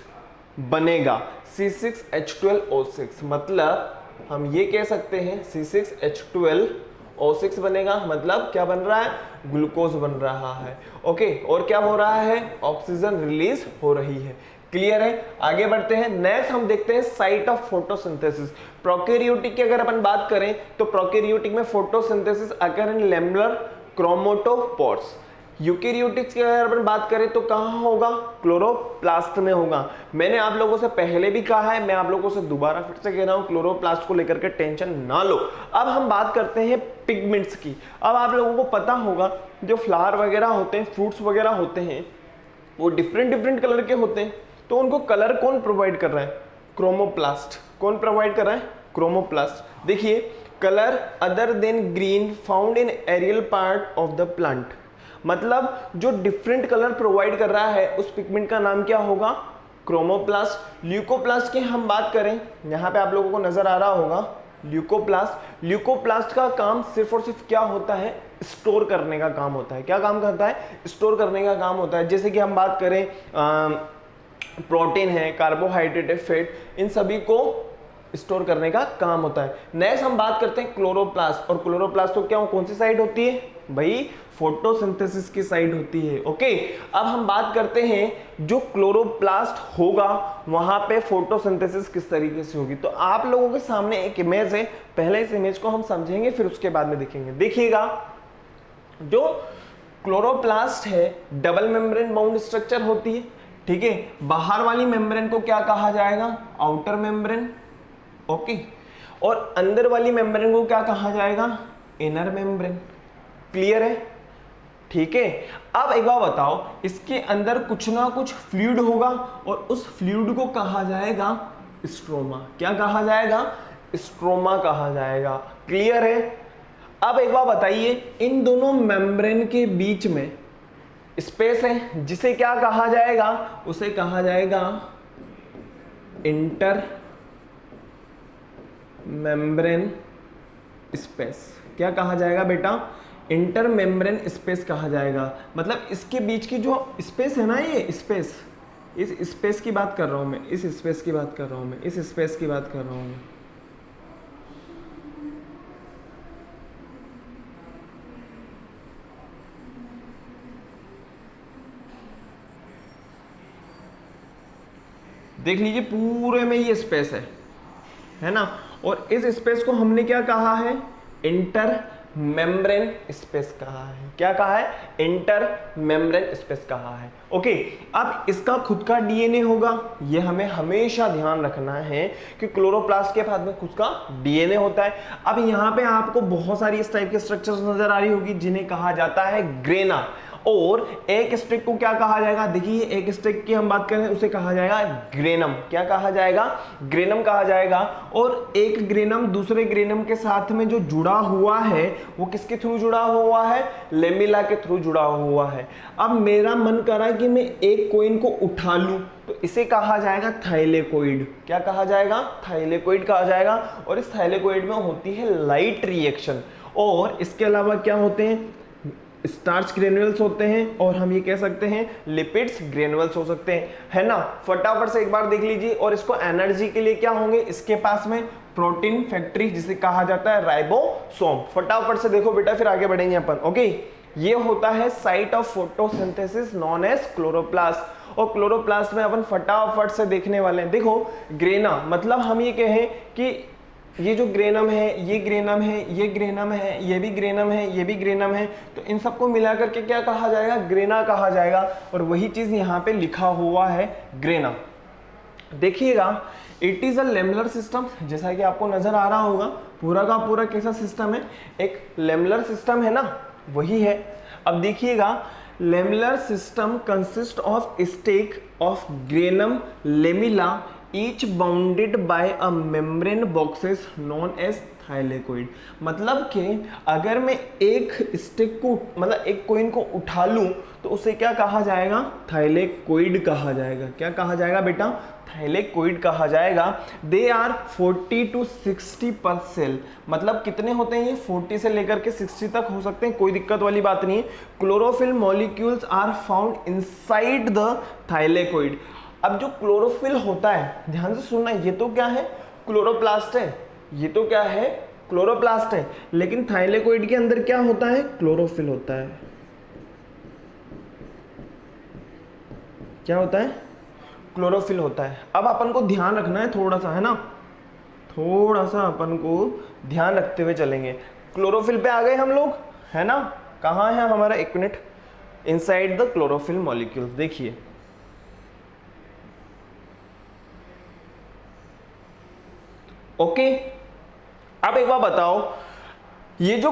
बनेगा C6H12O6। मतलब हम ये कह सकते हैं C6H12O6 बनेगा। मतलब क्या बन रहा है? ग्लूकोज बन रहा है। ओके, और क्या हो रहा है? ऑक्सीजन रिलीज हो रही है। क्लियर है? आगे बढ़ते हैं। नेक्स्ट हम देखते हैं साइट ऑफ फोटोसिंथेसिस। प्रोकैरियोटिक की अगर अपन बात करें तो प्रोकैरियोटिक में फोटोसिंथेसिस अकर इन लेमुलर क्रोमेटोपोर्स। यूकैरियोटिक्स की अगर अपन बात करें तो कहां होगा? क्लोरोप्लास्ट में होगा। मैंने आप लोगों से पहले भी कहा है, मैं आप लोगों से दोबारा फिर से कह रहा हूं, क्लोरोप्लास्ट को लेकर के टेंशन ना लो। अब हम बात करते हैं पिगमेंट्स की। अब आप लोगों को पता होगा जो फ्लावर वगैरह होते हैं, फ्रूट्स वगैरह होते हैं, वो डिफरेंट डिफरेंट कलर के होते हैं, तो उनको कलर कौन प्रोवाइड कर रहा है? क्रोमोप्लास्ट। कौन प्रोवाइड कर रहा है? क्रोमोप्लास्ट। देखिए, colour other than green found in aerial part of the plant, मतलब जो डिफरेंट कलर प्रोवाइड कर रहा है उस पिगमेंट का नाम क्या होगा? क्रोमोप्लास्ट। ल्यूकोप्लास्ट की हम बात करें, यहां पे आप लोगों को नजर आ रहा होगा ल्यूकोप्लास्ट। ल्यूकोप्लास्ट का काम सिर्फ और सिर्फ क्या होता है? स्टोर करने का काम होता है। क्या काम करता है? स्टोर करने का काम होता है। जैसे कि हम बात करें प्रोटीन है, कार्बोहाइड्रेट है, फैट, इन सभी को स्टोर करने का काम होता है। नेक्स्ट हम बात करते हैं क्लोरोप्लास्ट। और क्लोरोप्लास्ट तो क्या कौन सी साइड होती है भाई? फोटोसिंथेसिस की साइड होती है। ओके, अब हम बात करते हैं जो क्लोरोप्लास्ट होगा वहां पे फोटोसिंथेसिस किस तरीके से होगी। तो आप लोगों के सामने एक इमेज है, पहले इस इमेज को हम समझेंगे फिर उसके बाद में देखेंगे। देखिएगा, जो क्लोरोप्लास्ट है डबल मेम्ब्रेन बाउंड स्ट्रक्चर होती है, ठीक है। बाहर वाली मेम्ब्रेन को क्या कहा जाएगा? Outer membrane. ओके, और अंदर वाली मेम्ब्रेन को क्या कहा जाएगा? Inner membrane. क्लियर है? ठीक है। अब एक बात बताओ, इसके अंदर कुछ ना कुछ फ्लूइड होगा और उस फ्लूइड को कहा जाएगा स्ट्रोमा। क्या कहा जाएगा? स्ट्रोमा कहा जाएगा। क्लियर है? अब एक बात बताइए, इन दोनों मेम्ब्रेन के बीच में स्पेस है जिसे क्या कहा जाएगा? उसे कहा जाएगा इंटर मेम्ब्रेन स्पेस। क्या कहा जाएगा बेटा? इंटर मेम्ब्रेन स्पेस कहा जाएगा। मतलब इसके बीच की जो स्पेस है ना, ये स्पेस, इस स्पेस की बात कर रहा हूं मैं, इस स्पेस की बात कर रहा हूं मैं, इस स्पेस की बात कर रहा हूं मैं। देख लीजिए, पूरे में ये स्पेस है ना, और इस स्पेस को हमने क्या कहा है? इंटर मेम्ब्रेन स्पेस कहा है। क्या कहा है? इंटर मेम्ब्रेन स्पेस कहा है। ओके, अब इसका खुद का डीएनए होगा, ये हमें हमेशा ध्यान रखना है कि क्लोरोप्लास्ट के बाद में खुद का डीएनए होता है। अब यहाँ पे आपको बहुत सारी इस टाइप के स्ट्रक्चर्स नजर आ रही होगी जिन्हें कहा जाता है ग्रेना। और एक स्टिक को क्या कहा जाएगा? देखिए, एक स्टिक की हम बात करें उसे कहा जाएगा ग्रेनम। क्या कहा जाएगा? ग्रेनम कहा जाएगा। और एक ग्रेनम दूसरे ग्रेनम के साथ में जो जुड़ा हुआ है वो किसके थ्रू जुड़ा हुआ है? लेमिला के थ्रू जुड़ा हुआ है। अब मेरा मन करा कि मैं एक कोइन को उठा लूं, तो इसे कहा जाएगा थाइलेकोइड। क्या कहा जाएगा? थाइलेकोइड कहा जाएगा। और इस थाइलेकोइड में होती है लाइट रिएक्शन। और इसके अलावा क्या होते हैं? स्टार्च ग्रेन्युल्स होते हैं, और हम ये कह सकते हैं लिपिड्स ग्रेन्युल्स हो सकते हैं, है ना। फटाफट से एक बार देख लीजिए। और इसको एनर्जी के लिए क्या होंगे? इसके पास में प्रोटीन फैक्ट्री जिसे कहा जाता है राइबोसोम। फटाफट से देखो बेटा, फिर आगे बढ़ेंगे अपन। ओके, ये होता है site of photosynthesis known as chloroplast. और क्लोरोप्लास्ट में अपन फटाफट से देखने वाले हैं। देखो, ग्रेना मतलब हम ये कहें कि ये जो ग्रेनम है, ये ग्रेनम है, ये ग्रेनम है, ये भी ग्रेनम है, ये भी ग्रेनम है, तो इन सबको मिला करके क्या कहा जाएगा? ग्रेना कहा जाएगा। और वही चीज यहाँ पे लिखा हुआ है ग्रेना। देखिएगा, it is a lamellar system, जैसा कि आपको नजर आ रहा होगा, पूरा का पूरा कैसा सिस्टम है? एक लेमुलर सिस्टम है ना, वही है। अब देखिएगा, lamellar system consist of stack of granum lamella each bounded by a membrane boxes known as thylakoid. मतलब कि अगर मैं एक स्टिक को, मतलब एक कोइन को उठा लूं, तो उसे क्या कहा जाएगा? थाइलेकोइड कहा जाएगा। क्या कहा जाएगा बेटा? थाइलेकोइड कहा जाएगा। दे आर 40 to 60 पर सेल। मतलब कितने होते हैं ये? 40 से लेकर के 60 तक हो सकते हैं, कोई दिक्कत वाली बात नहीं है। Chlorophyll molecules are found inside the thylakoid. अब जो क्लोरोफिल होता है, ध्यान से सुनना, ये तो क्या है? क्लोरोप्लास्ट है। ये तो क्या है? क्लोरोप्लास्ट है। लेकिन थाइलेकोइड के अंदर क्या होता है? क्लोरोफिल होता है। क्या होता है? क्लोरोफिल होता है। अब अपन को ध्यान रखना है थोड़ा सा, है ना, थोड़ा सा अपन को ध्यान रखते हुए चलेंगे। क्लोरोफिल पे आ गए हम लोग, है ना, कहाँ है हमारा, एक minute, inside the chlorophyll molecules. देखिए ओके, अब एक बार बताओ, ये जो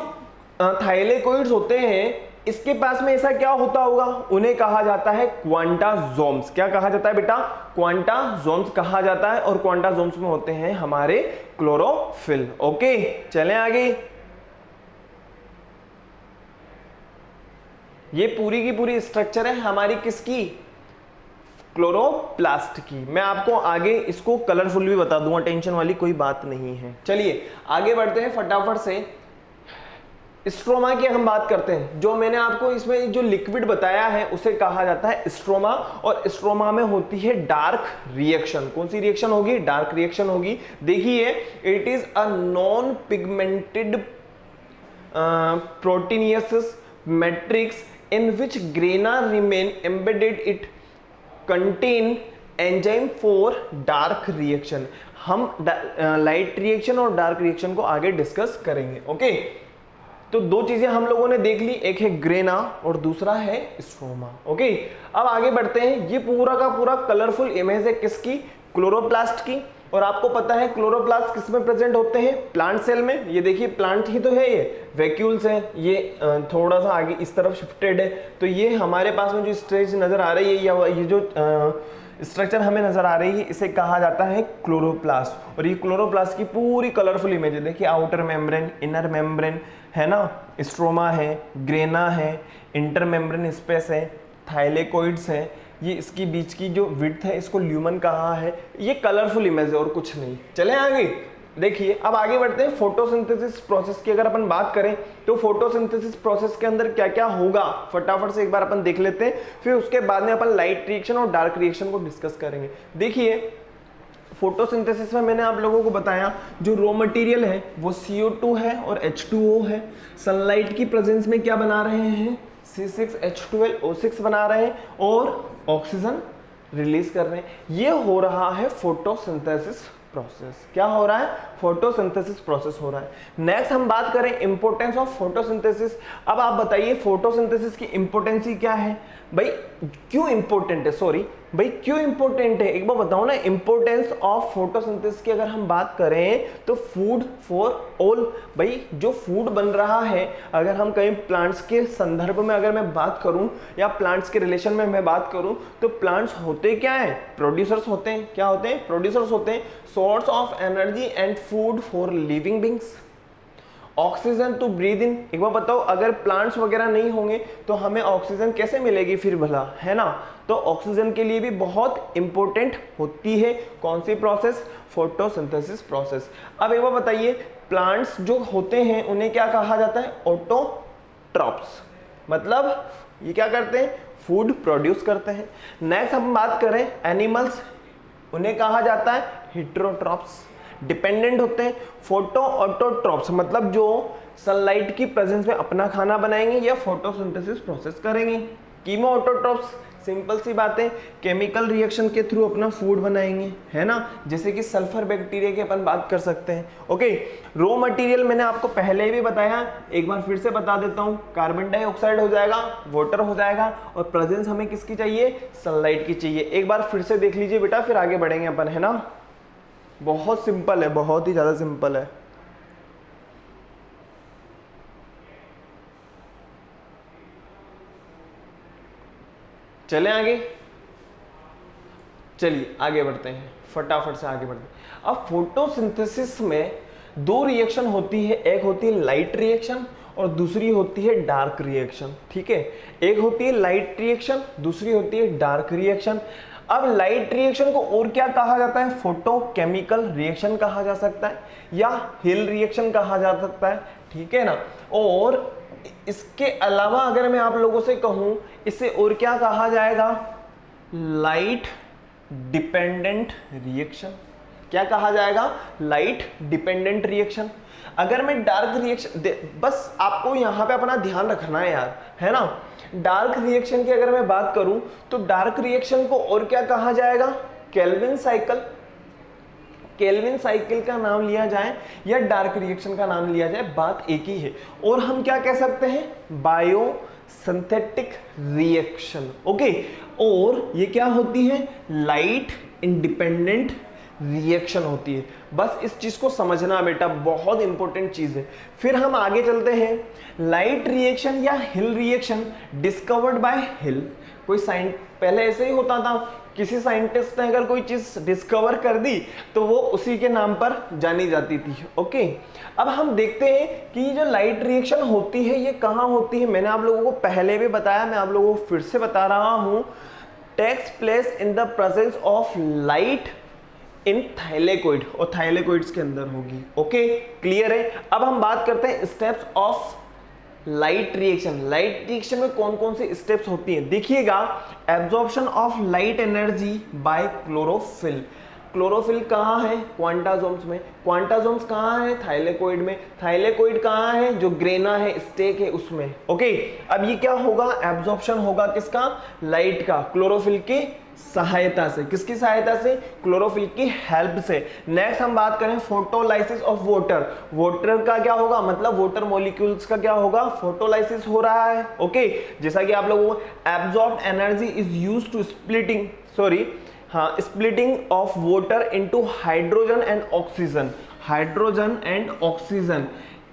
थाइलेकोइड्स होते हैं इसके पास में ऐसा क्या होता होगा, उन्हें कहा जाता है क्वांटाजोम्स। क्या कहा जाता है बेटा, क्वांटाजोम्स कहा जाता है, और क्वांटाजोम्स में होते हैं हमारे क्लोरोफिल। ओके चलें आगे। ये पूरी की पूरी स्ट्रक्चर है हमारी किसकी, क्लोरोप्लास्ट की। मैं आपको आगे इसको कलरफुल भी बता दूंगा, टेंशन वाली कोई बात नहीं है। चलिए आगे बढ़ते हैं फटाफट से। स्ट्रोमा की हम बात करते हैं, जो मैंने आपको इसमें जो लिक्विड बताया है उसे कहा जाता है स्ट्रोमा, और स्ट्रोमा में होती है डार्क रिएक्शन। कौन सी रिएक्शन होगी, डार्क रिएक्शन होगी। देखिए it is a non pigmented proteinaceous matrix in which grana remain embedded, it contain enzyme for dark reaction। हम लाइट रिएक्शन और डार्क रिएक्शन को आगे डिस्कस करेंगे। ओके तो दो चीजें हम लोगों ने देख ली, एक है ग्रेना और दूसरा है स्ट्रोमा। ओके अब आगे बढ़ते हैं। ये पूरा का पूरा कलरफुल इमेज है किसकी, क्लोरोप्लास्ट की। और आपको पता है क्लोरोप्लास्ट किस में प्रेजेंट होते हैं, प्लांट सेल में। ये देखिए प्लांट ही तो है, ये वैक्यूल्स है, ये थोड़ा सा आगे इस तरफ शिफ्टेड है। तो ये हमारे पास में जो स्टेज नजर आ रही है, या ये जो स्ट्रक्चर हमें नजर आ रही है, इसे कहा जाता है क्लोरोप्लास्ट। और ये क्लोरोप्लास्ट की पूरी कलरफुल इमेज है। देखिए आउटर मेम्ब्रेन, इनर मेम्ब्रेन, है ना, स्ट्रोमा है, ग्रेना है, इंटर मेम्ब्रेन स्पेस है, थाइलेकोइड्स है, ये इसकी बीच की जो विड्थ है इसको ल्यूमन कहा है। ये कलरफुल इमेज है और कुछ नहीं। चलें आगे। देखिए अब आगे बढ़ते हैं फोटोसिंथेसिस प्रोसेस की। अगर अपन बात करें तो फोटोसिंथेसिस प्रोसेस के अंदर क्या क्या होगा फटाफट से एक बार अपन देख लेते हैं, फिर उसके बाद में अपन लाइट रिएक्शन और डार्क रिएक्शन को डिस्कस करेंगे। देखिए फोटोसिंथेसिस में मैंने आप लोगों को बताया जो रॉ मटेरियल है वो CO2 है और H2O है। सनलाइट की प्रेजेंस में क्या बना रहे हैं, C6H12O6 बना रहे हैं और ऑक्सीजन रिलीज कर रहे हैं। ये हो रहा है फोटोसिंथेसिस प्रोसेस। क्या हो रहा है, फोटोसिंथेसिस प्रोसेस हो रहा है। नेक्स्ट हम बात करें इंपोर्टेंस ऑफ फोटोसिंथेसिस। अब आप बताइए फोटोसिंथेसिस की इंपोर्टेंसी क्या है भाई, क्यों इंपॉर्टेंट है, सॉरी भाई क्यों इंपॉर्टेंट है, एक बार बताओ ना। इंपॉर्टेंस ऑफ फोटोसिंथेसिस की अगर हम बात करें तो फूड फॉर ऑल, भाई जो फूड बन रहा है, अगर हम कहीं प्लांट्स के संदर्भ में अगर मैं बात करूं या प्लांट्स के रिलेशन में मैं बात करूं तो प्लांट्स होते क्या है, प्रोड्यूसर्स होते हैं। क्या होते हैं, प्रोड्यूसर्स होते हैं। Source of energy and food for living beings, oxygen to breathe in. एक बार बताओ अगर प्लांट्स वगैरह नहीं होंगे तो हमें ऑक्सीजन कैसे मिलेगी फिर भला, है ना। तो ऑक्सीजन के लिए भी बहुत इंपॉर्टेंट होती है कौन सी प्रोसेस, फोटोसिंथेसिस प्रोसेस। अब एक बार बताइए प्लांट्स जो होते हैं उन्हें क्या कहा जाता है, ऑटोट्रॉप्स। मतलब ये क्या करते हैं, फूड प्रोड्यूस करते हैं। नेक्स्ट हम बात करें एनिमल्स, उन्हें कहा जाता है हेटेरोट्रॉप्स, डिपेंडेंट होते हैं। फोटो ऑटोट्रॉप्स मतलब जो सनलाइट की प्रेजेंस में अपना खाना बनाएंगे या फोटोसिंथेसिस प्रोसेस करेंगे। कीमो ऑटोट्रॉप्स सिंपल सी बात है, केमिकल रिएक्शन के थ्रू अपना फूड बनाएंगे, है ना, जैसे कि सल्फर बैक्टीरिया की अपन बात कर सकते हैं। ओके रॉ मटेरियल मैंने आपको पहले भी बताया, एक बार फिर से बता देता हूँ, कार्बन डाइऑक्साइड हो जाएगा, वाटर हो जाएगा, और प्रेजेंस हमें किसकी चाहिए, सनलाइट की चाहिए। एक बार फिर से देख लीजिए बेटा, फिर आगे बढ़ेंगे अपन, है ना। बहुत सिंपल है, बहुत ही ज्यादा सिंपल है। चलें आगे, चलिए आगे बढ़ते हैं, फटाफट से आगे बढ़ते हैं। अब फोटोसिंथेसिस में दो रिएक्शन होती है, एक होती है लाइट रिएक्शन और दूसरी होती है डार्क रिएक्शन। ठीक है, एक होती है लाइट रिएक्शन, दूसरी होती है डार्क रिएक्शन। अब लाइट रिएक्शन को और क्या कहा जाता है, फोटोकेमिकल रिएक्शन कहा जा सकता है या हिल रिएक्शन कहा जा सकता है, ठीक है ना। और इसके अलावा अगर मैं आप लोगों से कहूं इसे और क्या कहा जाएगा, लाइट डिपेंडेंट रिएक्शन। क्या कहा जाएगा, लाइट डिपेंडेंट रिएक्शन। अगर मैं डार्क रिएक्शन, बस आपको यहां पे अपना ध्यान रखना है यार, है ना। डार्क रिएक्शन की अगर मैं बात करूं तो डार्क रिएक्शन को और क्या कहा जाएगा, केल्विन साइकिल, केल्विन साइकिल का नाम लिया जाए या डार्क रिएक्शन का नाम लिया जाए, बात एक ही है। और हम क्या कह सकते हैं, बायो सिंथेटिक रिएक्शन। ओके, और ये क्या होती है, लाइट इंडिपेंडेंट रिएक्शन होती है। बस इस चीज को समझना बेटा, बहुत इंपॉर्टेंट चीज है। फिर हम आगे चलते हैं, लाइट रिएक्शन या हिल रिएक्शन डिस्कवर्ड बाय हिल। कोई पहले ऐसे ही होता था, किसी साइंटिस्ट ने अगर कोई चीज डिस्कवर कर दी तो वो उसी के नाम पर जानी जाती थी। ओके, अब हम देखते हैं कि जो लाइट रिएक्शन होती है ये कहाँ होती है। मैंने आप लोगों को पहले भी बताया, मैं आप लोगों को फिर से बता रहा हूं, takes place in the presence of light in thylakoid, और थाइलेकोइड्स के अंदर होगी। ओके, क्लियर है। अब हम बात करते हैं steps of light reaction. Light reaction में कौन कौन सी स्टेप्स होती हैं, देखिएगा। Absorption of light energy by chlorophyll. Chlorophyll कहाँ है, क्वांटासोम्स में। क्वांटासोम्स कहाँ है, थाइलेकोइड में। थाइलेकोइड कहाँ है, जो ग्रेना है, स्टेक है, उसमें। ओके, अब ये क्या होगा, एब्जॉर्प्शन होगा किसका, लाइट का, क्लोरोफिल की सहायता से। किसकी सहायता से, क्लोरोफिल की हेल्प से। नेक्स्ट हम बात करें फोटोलाइसिस ऑफ वाटर। वाटर का क्या होगा, मतलब वाटर मॉलिक्यूल्स का क्या होगा, फोटोलाइसिस हो रहा है। ओके, जैसा कि आप लोगों को absorbed energy is used to splitting of water into hydrogen and oxygen. Hydrogen and oxygen,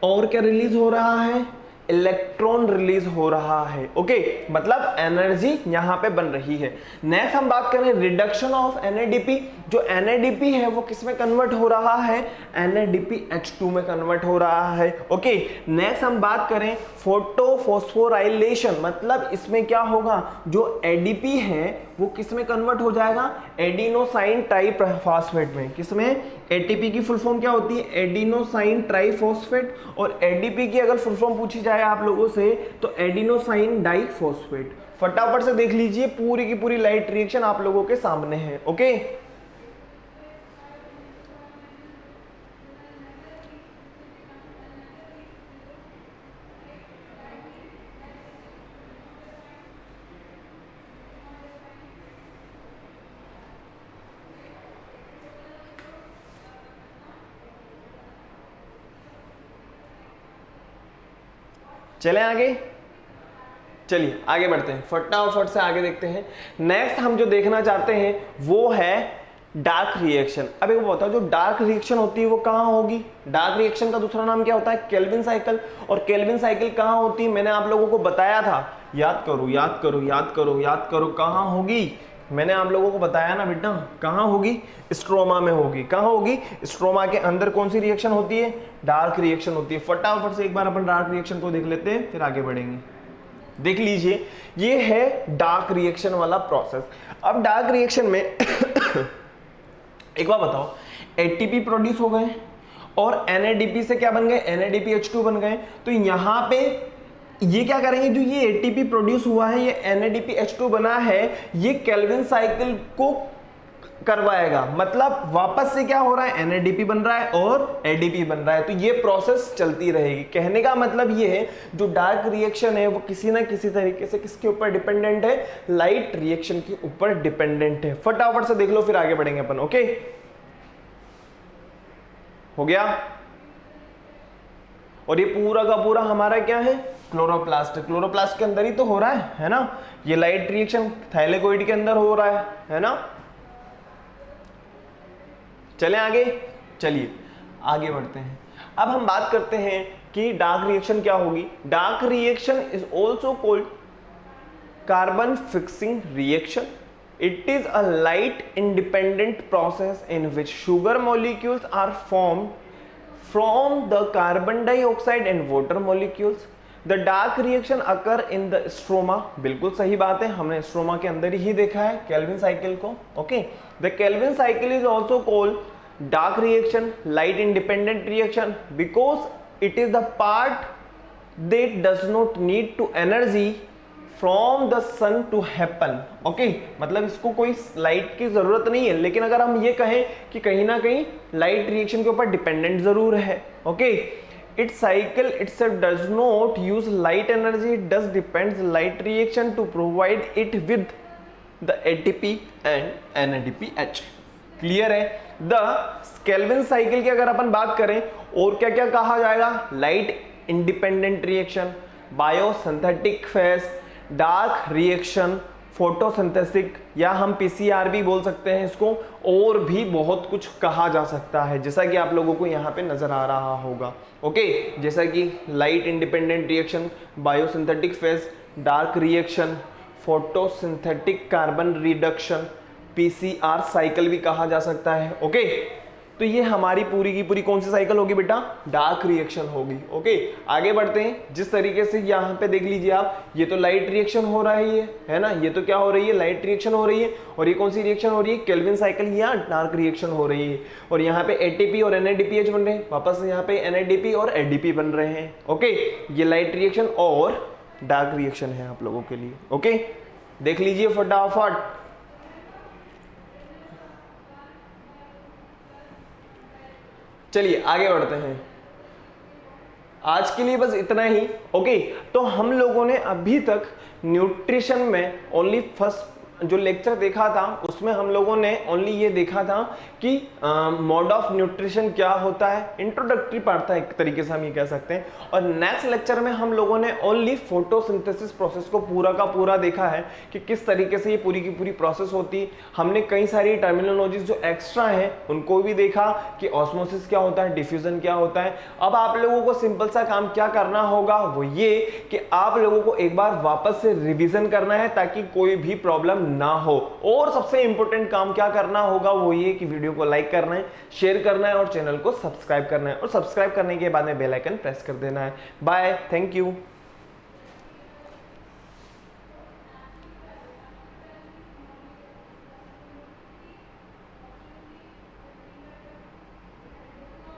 और क्या रिलीज हो रहा है, इलेक्ट्रॉन रिलीज हो रहा है। ओके, मतलब एनर्जी यहां पे बन रही है। नेक्स्ट हम बात करें रिडक्शन ऑफ NADP। जो NADP है वो किस में कन्वर्ट हो रहा है, NADPH2 में कन्वर्ट हो रहा है। ओके, नेक्स्ट हम बात करें फोटोफॉस्फोराइलेशन, मतलब इसमें क्या होगा, जो ADP है वो किस में कन्वर्ट हो जाएगा, एडिनोसाइन ट्राइफॉस्फेट में। किसमें, ATP की फुल फॉर्म क्या होती है, एडिनोसाइन ट्राइफॉस्फेट, और ADP की अगर फुल फॉर्म पूछी जाए आप लोगों से तो एडिनोसाइन डाइफॉस्फेट। फटाफट से देख लीजिए, पूरी की पूरी लाइट रिएक्शन आप लोगों के सामने है। ओके, चलें आगे, चलिए आगे बढ़ते हैं, फटाफट से आगे देखते हैं। नेक्स्ट हम जो देखना चाहते हैं वो है डार्क रिएक्शन। अब एक बताओ, जो डार्क रिएक्शन होती है वो कहाँ होगी, डार्क रिएक्शन का दूसरा नाम क्या होता है, केल्विन साइकिल। और केल्विन साइकिल कहाँ होती है, मैंने आप लोगों को बताया था, याद करो याद करो याद करो याद करो, कहाँ होगी, मैंने आप लोगों को बताया ना बेटा, कहाँ होगी, स्ट्रोमा में होगी। कहाँ होगी, स्ट्रोमा के अंदर कौन सी रिएक्शन होती है, डार्क रिएक्शन होती है। फटाफट से एक बार अपन डार्क रिएक्शन को देख लेते हैं, फिर आगे बढ़ेंगे। देख लीजिए, ये है डार्क रिएक्शन वाला प्रोसेस। अब डार्क रिएक्शन में एक बार बताओ, ATP प्रोड्यूस हो गए और NADP से क्या बन गए, NADPH2 बन गए। तो यहां पे ये क्या करेंगे, जो ये ATP प्रोड्यूस हुआ है, ये NADPH2 बना है, ये केल्विन साइकिल को करवाएगा। मतलब वापस से क्या हो रहा है, NADP बन रहा है और ADP बन रहा है। तो ये प्रोसेस चलती रहेगी। कहने का मतलब ये है, जो डार्क रिएक्शन है वो किसी ना किसी तरीके से किसके ऊपर डिपेंडेंट है, लाइट रिएक्शन के ऊपर डिपेंडेंट है। फटाफट से देख लो, फिर आगे बढ़ेंगे अपन। ओके, हो गया। और ये पूरा का पूरा हमारा क्या है, क्लोरोप्लास्ट। क्लोरोप्लास्ट के अंदर ही तो हो रहा है ना, ये लाइट रिएक्शन थाइलेकोइड के अंदर हो रहा है ना। चलें आगे, चलिए आगे बढ़ते हैं। अब हम बात करते हैं कि डार्क रिएक्शन क्या होगी। Dark reaction is also called carbon fixing reaction. It is a light independent process in which sugar molecules are formed from the carbon dioxide and water molecules. The dark reaction occur in the stroma. बिल्कुल सही बात है, हमने स्ट्रोमा के अंदर ही देखा है केल्विन साइकिल को। Okay, the Kelvin cycle is also called dark reaction, light independent reaction, because it is the part that does not need to energy from the sun to happen. Okay, मतलब इसको कोई लाइट की जरूरत नहीं है, लेकिन अगर हम ये कहें कि कहीं ना कहीं लाइट रिएक्शन के ऊपर डिपेंडेंट जरूर है। Okay, it's cycle itself does not use light energy, it does depends light reaction to provide it with the ATP and NADPH। Clear है? द केल्विन साइकिल की अगर अपन बात करें और क्या क्या कहा जाएगा, light independent reaction, biosynthetic phase, dark reaction, photosynthesis, या हम PCR भी बोल सकते हैं इसको, और भी बहुत कुछ कहा जा सकता है, जैसा कि आप लोगों को यहाँ पे नजर आ रहा होगा। ओके, जैसा कि light independent reaction, biosynthetic phase, dark reaction, photosynthetic carbon reduction, PCR cycle भी कहा जा सकता है। ओके, तो ये हमारी पूरी की पूरी कौन सी साइकिल होगी बेटा, डार्क रिएक्शन होगी। ओके, आगे बढ़ते हैं। जिस तरीके से यहाँ पे देख लीजिए आप, ये तो लाइट रिएक्शन हो रही है ना, ये तो क्या हो रही है, लाइट रिएक्शन हो रही है, और ये कौन सी रिएक्शन हो रही है, केल्विन साइकिल या डार्क रिएक्शन हो रही है। और यहाँ पे ATP और NADPH बन रहे हैं, वापस यहाँ पे NADP और ADP बन रहे हैं। ओके, ये लाइट रिएक्शन और डार्क रिएक्शन है आप लोगों के लिए। ओके, देख लीजिए फटाफट। चलिए आगे बढ़ते हैं। आज के लिए बस इतना ही। ओके, तो हम लोगों ने अभी तक न्यूट्रिशन में ओनली फर्स्ट जो लेक्चर देखा था, उसमें हम लोगों ने ओनली ये देखा था कि मोड ऑफ न्यूट्रिशन क्या होता है, इंट्रोडक्टरी पार्ट था एक तरीके से हम ये कह सकते हैं। और नेक्स्ट लेक्चर में हम लोगों ने ओनली फोटोसिंथेसिस प्रोसेस को पूरा का पूरा देखा है कि किस तरीके से ये पूरी की पूरी प्रोसेस होती है। हमने कई सारी टर्मिनोलॉजीज जो एक्स्ट्रा हैं उनको भी देखा कि ऑस्मोसिस क्या होता है, डिफ्यूजन क्या होता है। अब आप लोगों को सिंपल सा काम क्या करना होगा, वो ये कि आप लोगों को एक बार वापस से रिविजन करना है ताकि कोई भी प्रॉब्लम ना हो। और सबसे इंपॉर्टेंट काम क्या करना होगा, वो ये कि वीडियो को लाइक करना है, शेयर करना है और चैनल को सब्सक्राइब करना है। और सब्सक्राइब करने के बाद में बेल आइकन प्रेस कर देना है। Bye, thank you.